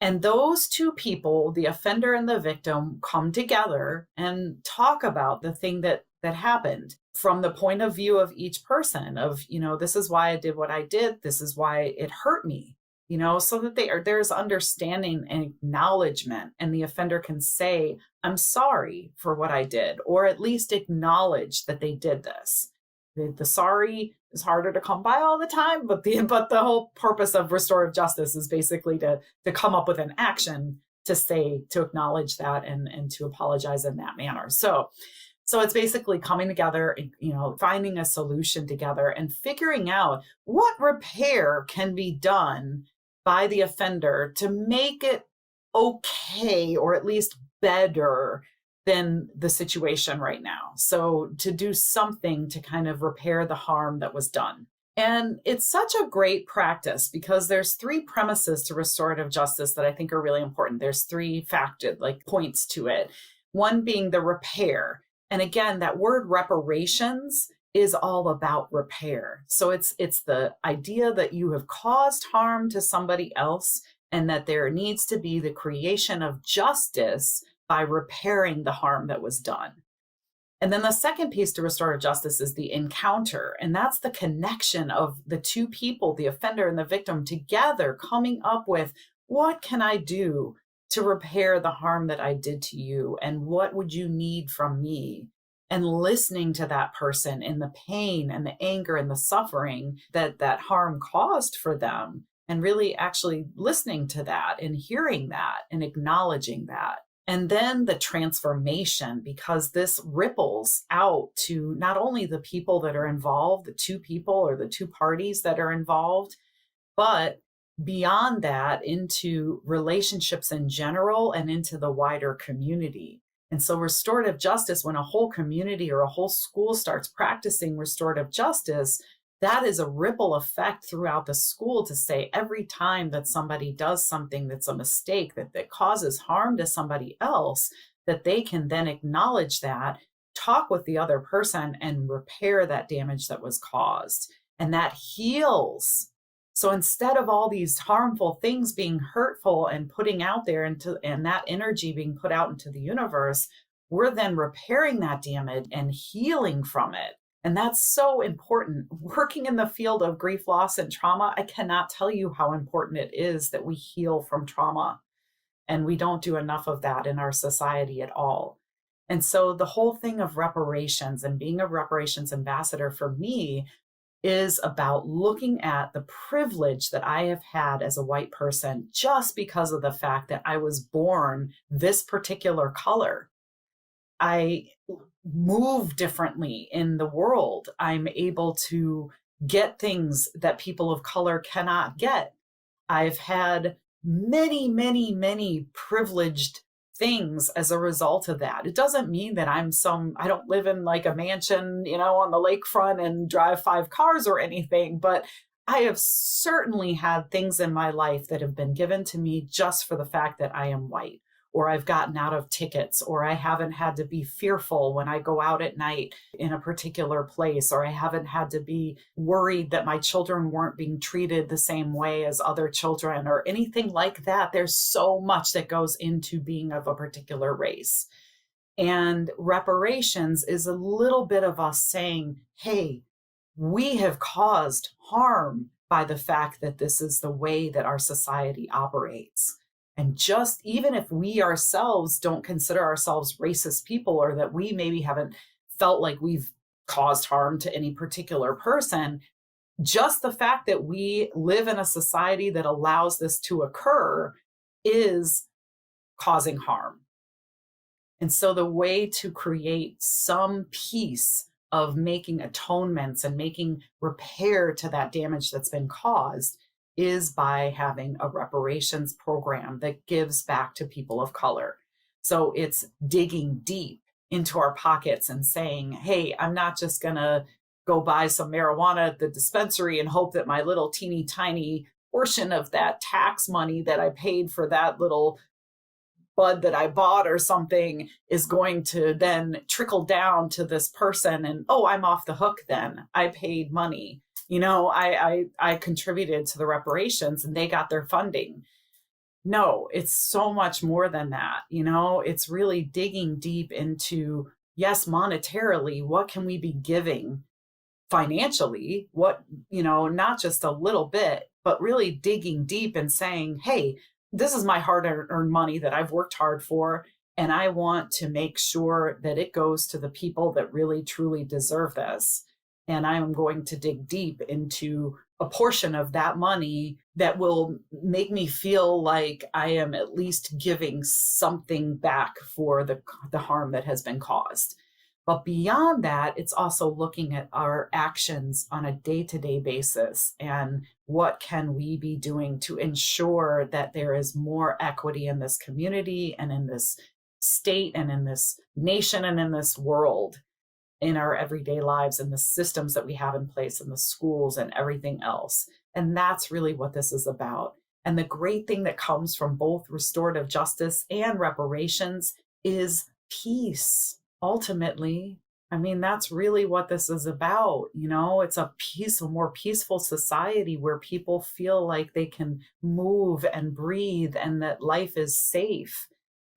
S3: And those two people, the offender and the victim, come together and talk about the thing that happened from the point of view of each person of, this is why I did what I did. This is why it hurt me, so that there's understanding and acknowledgement, and the offender can say, I'm sorry for what I did, or at least acknowledge that they did this. The sorry is harder to come by all the time, but the whole purpose of restorative justice is basically to come up with an action to acknowledge that and to apologize in that manner. So it's basically coming together, finding a solution together and figuring out what repair can be done by the offender to make it okay, or at least better than the situation right now. So to do something to kind of repair the harm that was done. And it's such a great practice because there's three premises to restorative justice that I think are really important. There's three points to it. One being the repair. And again, that word reparations is all about repair. So it's the idea that you have caused harm to somebody else, and that there needs to be the creation of justice by repairing the harm that was done. And then the second piece to restorative justice is the encounter. And that's the connection of the two people, the offender and the victim, together coming up with, what can I do to repair the harm that I did to you? And what would you need from me? And listening to that person in the pain and the anger and the suffering that harm caused for them. And really actually listening to that and hearing that and acknowledging that. And then the transformation, because this ripples out to not only the people that are involved, the two people or the two parties that are involved, but beyond that into relationships in general and into the wider community. And so restorative justice, when a whole community or a whole school starts practicing restorative justice, that is a ripple effect throughout the school to say every time that somebody does something that's a mistake, that causes harm to somebody else, that they can then acknowledge that, talk with the other person, and repair that damage that was caused. And that heals. So instead of all these harmful things being hurtful and putting out there and that energy being put out into the universe, we're then repairing that damage and healing from it. And that's so important. Working in the field of grief, loss, and trauma, I cannot tell you how important it is that we heal from trauma. And we don't do enough of that in our society at all. And so the whole thing of reparations and being a reparations ambassador for me is about looking at the privilege that I have had as a white person just because of the fact that I was born this particular color. I move differently in the world. I'm able to get things that people of color cannot get. I've had many, many, many privileged things as a result of that. It doesn't mean that I don't live in like a mansion, on the lakefront and drive 5 cars or anything, but I have certainly had things in my life that have been given to me just for the fact that I am white, or I've gotten out of tickets, or I haven't had to be fearful when I go out at night in a particular place, or I haven't had to be worried that my children weren't being treated the same way as other children or anything like that. There's so much that goes into being of a particular race. And reparations is a little bit of us saying, hey, we have caused harm by the fact that this is the way that our society operates. And just even if we ourselves don't consider ourselves racist people, or that we maybe haven't felt like we've caused harm to any particular person, just the fact that we live in a society that allows this to occur is causing harm. And so the way to create some piece of making atonements and making repair to that damage that's been caused is by having a reparations program that gives back to people of color. So it's digging deep into our pockets and saying, hey, I'm not just going to go buy some marijuana at the dispensary and hope that my little teeny tiny portion of that tax money that I paid for that little bud that I bought or something is going to then trickle down to this person and, oh, I'm off the hook then. I paid money. I contributed to the reparations and they got their funding. No, it's so much more than that. It's really digging deep into, yes, monetarily, what can we be giving financially? What, not just a little bit, but really digging deep and saying, hey, this is my hard-earned money that I've worked hard for, and I want to make sure that it goes to the people that really, truly deserve this. And I am going to dig deep into a portion of that money that will make me feel like I am at least giving something back for the harm that has been caused. But beyond that, it's also looking at our actions on a day-to-day basis and what can we be doing to ensure that there is more equity in this community and in this state and in this nation and in this world, in our everyday lives and the systems that we have in place in the schools and everything else. And that's really what this is about. And the great thing that comes from both restorative justice and reparations is peace. Ultimately, that's really what this is about. It's a more peaceful society where people feel like they can move and breathe and that life is safe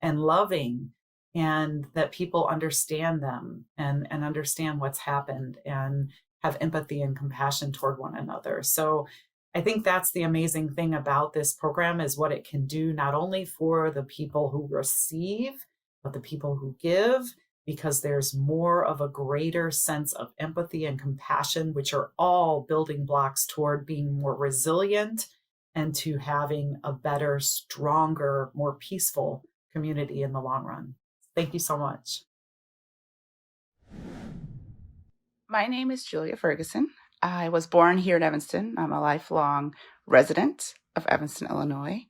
S3: and loving and that people understand them and understand what's happened and have empathy and compassion toward one another. So I think that's the amazing thing about this program is what it can do, not only for the people who receive, but the people who give, because there's more of a greater sense of empathy and compassion, which are all building blocks toward being more resilient and to having a better, stronger, more peaceful community in the long run. Thank you so much.
S4: My name is Julia Ferguson. I was born here in Evanston. I'm a lifelong resident of Evanston, Illinois.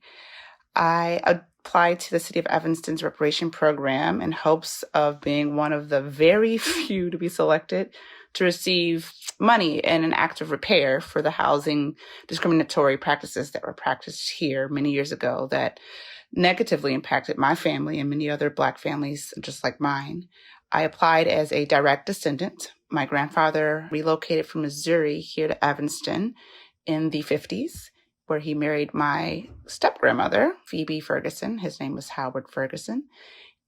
S4: I applied to the City of Evanston's reparation program in hopes of being one of the very few to be selected to receive money in an act of repair for the housing discriminatory practices that were practiced here many years ago that negatively impacted my family and many other Black families just like mine. I applied as a direct descendant. My grandfather relocated from Missouri here to Evanston in the 50s, where he married my step-grandmother, Phoebe Ferguson. His name was Howard Ferguson.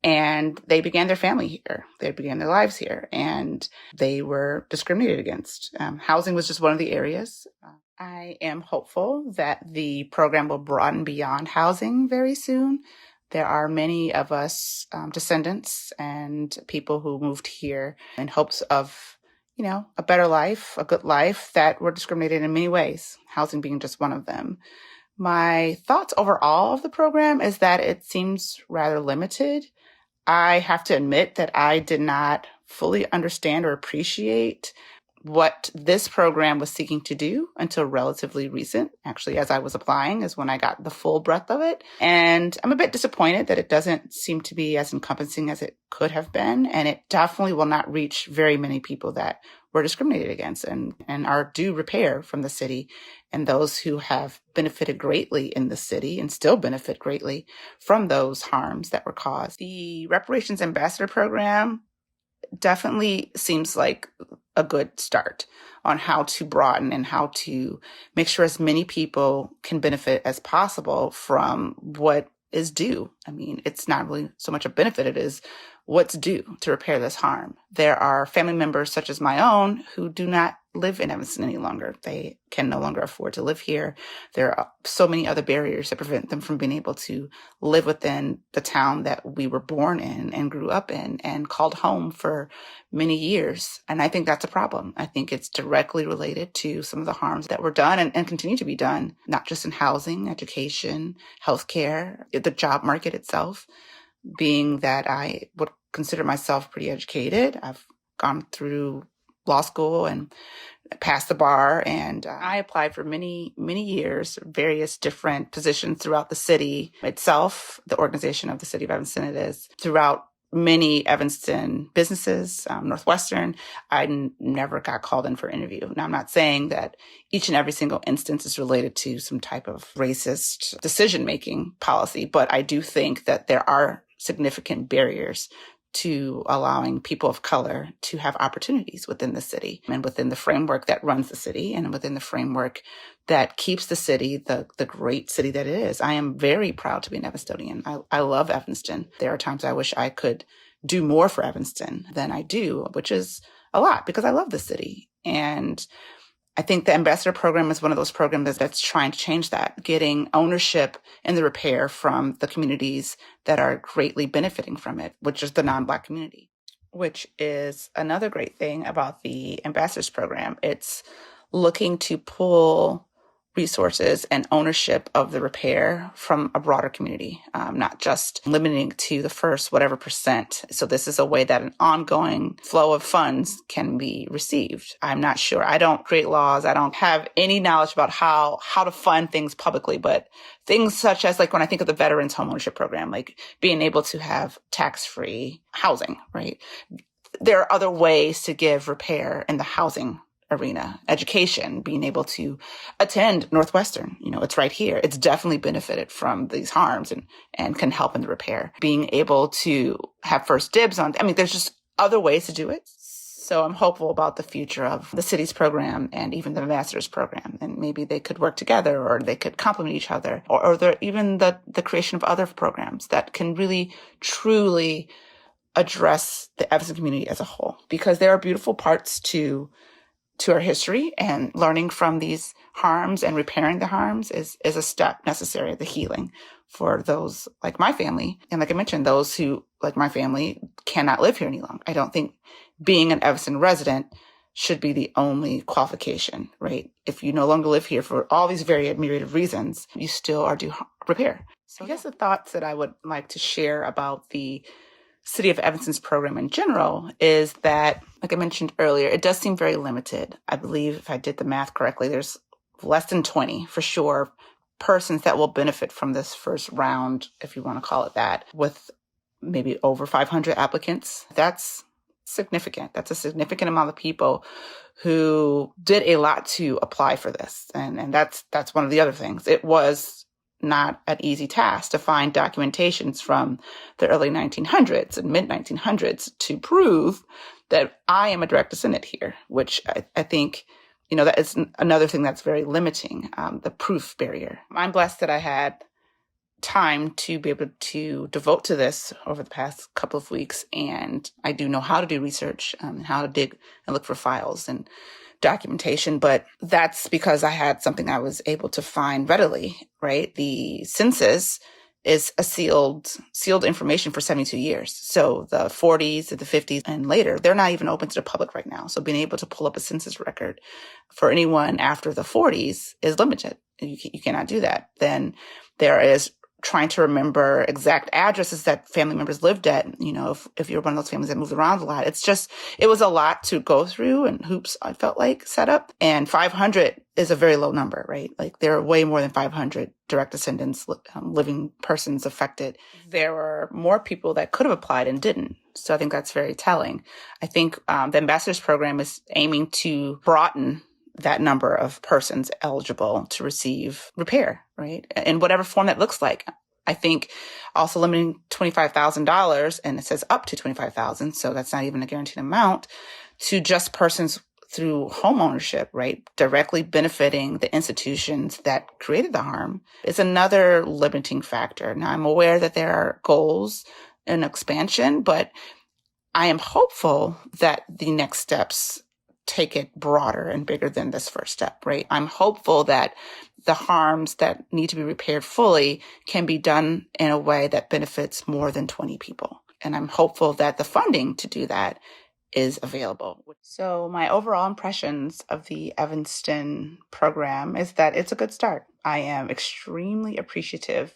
S4: And they began their family here. They began their lives here, and they were discriminated against. Housing was just one of the areas. I am hopeful that the program will broaden beyond housing very soon. There are many of us descendants and people who moved here in hopes of, a better life, a good life, that were discriminated in many ways, housing being just one of them. My thoughts overall of the program is that it seems rather limited. I have to admit that I did not fully understand or appreciate what this program was seeking to do until relatively recent. Actually, as I was applying is when I got the full breadth of it. And I'm a bit disappointed that it doesn't seem to be as encompassing as it could have been. And it definitely will not reach very many people that were discriminated against and are due repair from the city, and those who have benefited greatly in the city and still benefit greatly from those harms that were caused. The Reparations Ambassador Program definitely seems like a good start on how to broaden and how to make sure as many people can benefit as possible from what is due. I mean, it's not really so much a benefit, it is what's due to repair this harm. There are family members such as my own who do not live in Evanston any longer. They can no longer afford to live here. There are so many other barriers that prevent them from being able to live within the town that we were born in and grew up in and called home for many years. And I think that's a problem. I think it's directly related to some of the harms that were done and continue to be done, not just in housing, education, healthcare, the job market itself. Being that I would consider myself pretty educated, I've gone through law school and passed the bar, and I applied for many, many years, various different positions throughout the city itself, the organization of the city of Evanston it is, throughout many Evanston businesses, Northwestern. I never got called in for an interview. Now, I'm not saying that each and every single instance is related to some type of racist decision-making policy, but I do think that there are significant barriers to allowing people of color to have opportunities within the city and within the framework that runs the city and within the framework that keeps the city the great city that it is. I am very proud to be an Evanstonian. I love Evanston. There are times I wish I could do more for Evanston than I do, which is a lot because I love the city. And I think the ambassador program is one of those programs that's trying to change that, getting ownership in the repair from the communities that are greatly benefiting from it, which is the non-Black community, which is another great thing about the ambassadors program. It's looking to pull resources and ownership of the repair from a broader community, not just limiting to the first whatever percent. So this is a way that an ongoing flow of funds can be received. I'm not sure. I don't create laws. I don't have any knowledge about how to fund things publicly, but things such as like when I think of the Veterans Homeownership Program, like being able to have tax-free housing, right? There are other ways to give repair in the housing arena, education, being able to attend Northwestern. It's right here. It's definitely benefited from these harms and can help in the repair. Being able to have first dibs on, there's just other ways to do it. So I'm hopeful about the future of the city's program and even the ambassadors program. And maybe they could work together or they could complement each other or even the creation of other programs that can really, truly address the Evanston community as a whole, because there are beautiful parts to our history, and learning from these harms and repairing the harms is a step necessary at the healing for those like my family. And like I mentioned, those who, like my family, cannot live here any longer. I don't think being an Evanston resident should be the only qualification, right? If you no longer live here for all these myriad of reasons, you still are due repair. So I guess the thoughts that I would like to share about the City of Evanston's program in general is that, like I mentioned earlier, it does seem very limited. I believe if I did the math correctly, there's less than 20 for sure persons that will benefit from this first round, if you want to call it that, with maybe over 500 applicants. That's significant. That's a significant amount of people who did a lot to apply for this. And that's one of the other things. It was not an easy task to find documentations from the early 1900s and mid 1900s to prove that I am a direct descendant here, which I think, that is another thing that's very limiting, the proof barrier. I'm blessed that I had time to be able to devote to this over the past couple of weeks. And I do know how to do research, how to dig and look for files and documentation, but that's because I had something I was able to find readily, right? The census is a sealed information for 72 years. So the 40s, the 50s, and later, they're not even open to the public right now. So being able to pull up a census record for anyone after the 40s is limited. You cannot do that. Then there is trying to remember exact addresses that family members lived at, if you're one of those families that moved around a lot. It was a lot to go through and hoops, I felt like, set up. And 500 is a very low number, right? Like there are way more than 500 direct descendants, living persons affected. There were more people that could have applied and didn't. So I think that's very telling. I think the ambassadors program is aiming to broaden that number of persons eligible to receive repair, right? In whatever form that looks like. I think also limiting $25,000, and it says up to $25,000, so that's not even a guaranteed amount, to just persons through home ownership, right? Directly benefiting the institutions that created the harm is another limiting factor. Now, I'm aware that there are goals in expansion, but I am hopeful that the next steps take it broader and bigger than this first step, right? I'm hopeful that the harms that need to be repaired fully can be done in a way that benefits more than 20 people. And I'm hopeful that the funding to do that is available. So my overall impressions of the Evanston program is that it's a good start. I am extremely appreciative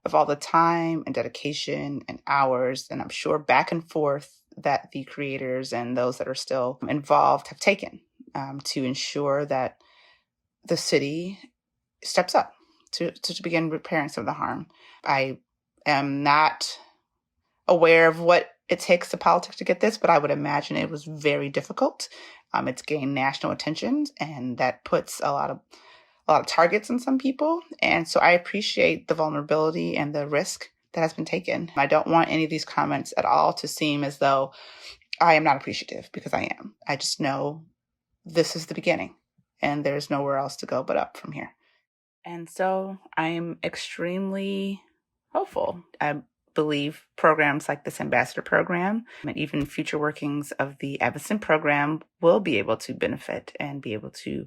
S4: of all the time and dedication and hours, and I'm sure back and forth that the creators and those that are still involved have taken to ensure that the city steps up to begin repairing some of the harm. I am not aware of what it takes to politics to get this, but I would imagine it was very difficult. It's gained national attention, and that puts a lot of targets on some people. And so I appreciate the vulnerability and the risk that has been taken. I don't want any of these comments at all to seem as though I am not appreciative, because I am. I just know this is the beginning and there's nowhere else to go but up from here. And so I'm extremely hopeful. I believe programs like this ambassador program and even future workings of the Evanston program will be able to benefit and be able to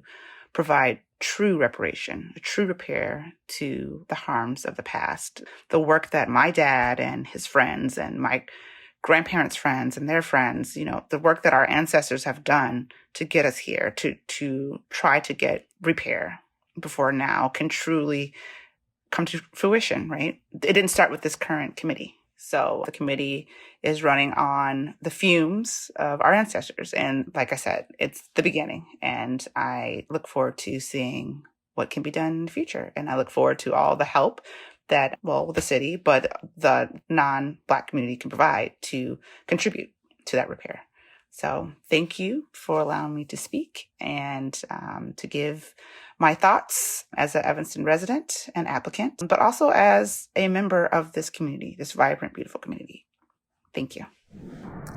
S4: provide true reparation, true repair to the harms of the past. The work that my dad and his friends and my grandparents' friends and their friends, the work that our ancestors have done to get us here, to try to get repair before now, can truly come to fruition, right? It didn't start with this current committee. So the committee is running on the fumes of our ancestors. And like I said, it's the beginning. And I look forward to seeing what can be done in the future. And I look forward to all the help that, the city, but the non-Black community can provide to contribute to that repair. So thank you for allowing me to speak and to give my thoughts as an Evanston resident and applicant, but also as a member of this community, this vibrant, beautiful community. Thank you.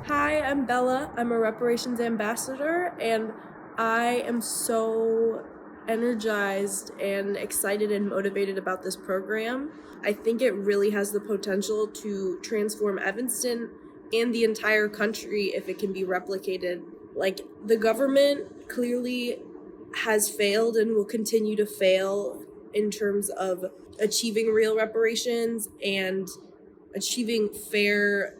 S5: Hi, I'm Bella. I'm a Reparations ambassador, and I am so energized and excited and motivated about this program. I think it really has the potential to transform Evanston and the entire country if it can be replicated. Like, the government clearly has failed and will continue to fail in terms of achieving real reparations and achieving fair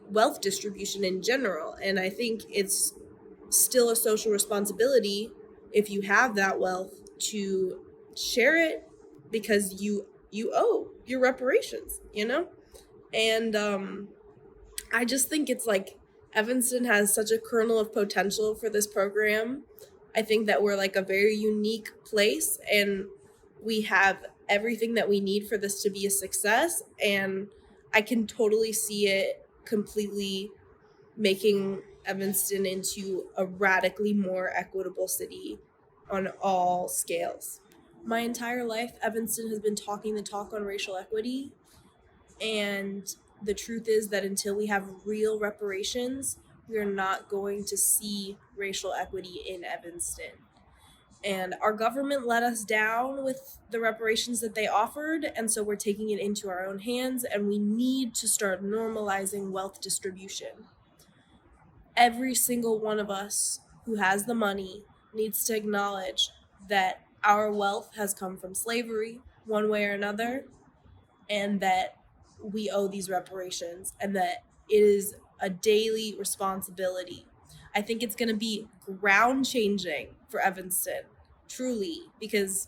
S5: wealth distribution in general. And I think it's still a social responsibility, if you have that wealth, to share it, because you owe your reparations, And I just think it's like Evanston has such a kernel of potential for this program. I think that we're like a very unique place, and we have everything that we need for this to be a success. And I can totally see it completely making Evanston into a radically more equitable city on all scales. My entire life, Evanston has been talking the talk on racial equity, and the truth is that until we have real reparations, we are not going to see racial equity in Evanston. And our government let us down with the reparations that they offered, and so we're taking it into our own hands, and we need to start normalizing wealth distribution. Every single one of us who has the money needs to acknowledge that our wealth has come from slavery, one way or another, and that we owe these reparations, and that it is a daily responsibility. I think it's going to be ground changing for Evanston, truly, because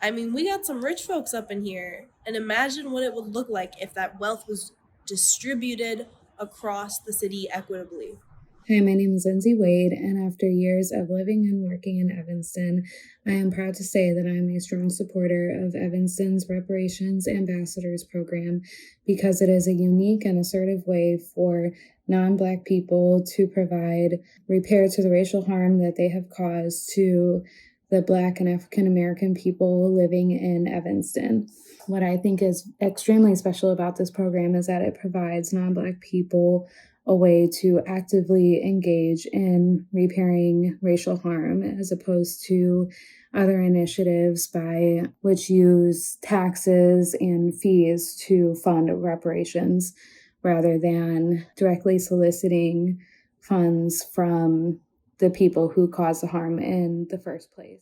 S5: I mean, we got some rich folks up in here, and imagine what it would look like if that wealth was distributed across the city equitably.
S6: Hi, my name is Lindsay Wade, and after years of living and working in Evanston, I am proud to say that I am a strong supporter of Evanston's Reparations Ambassadors program because it is a unique and assertive way for non-Black people to provide repair to the racial harm that they have caused to the Black and African American people living in Evanston. What I think is extremely special about this program is that it provides non-Black people a way to actively engage in repairing racial harm as opposed to other initiatives by which use taxes and fees to fund reparations rather than directly soliciting funds from the people who caused the harm in the first place.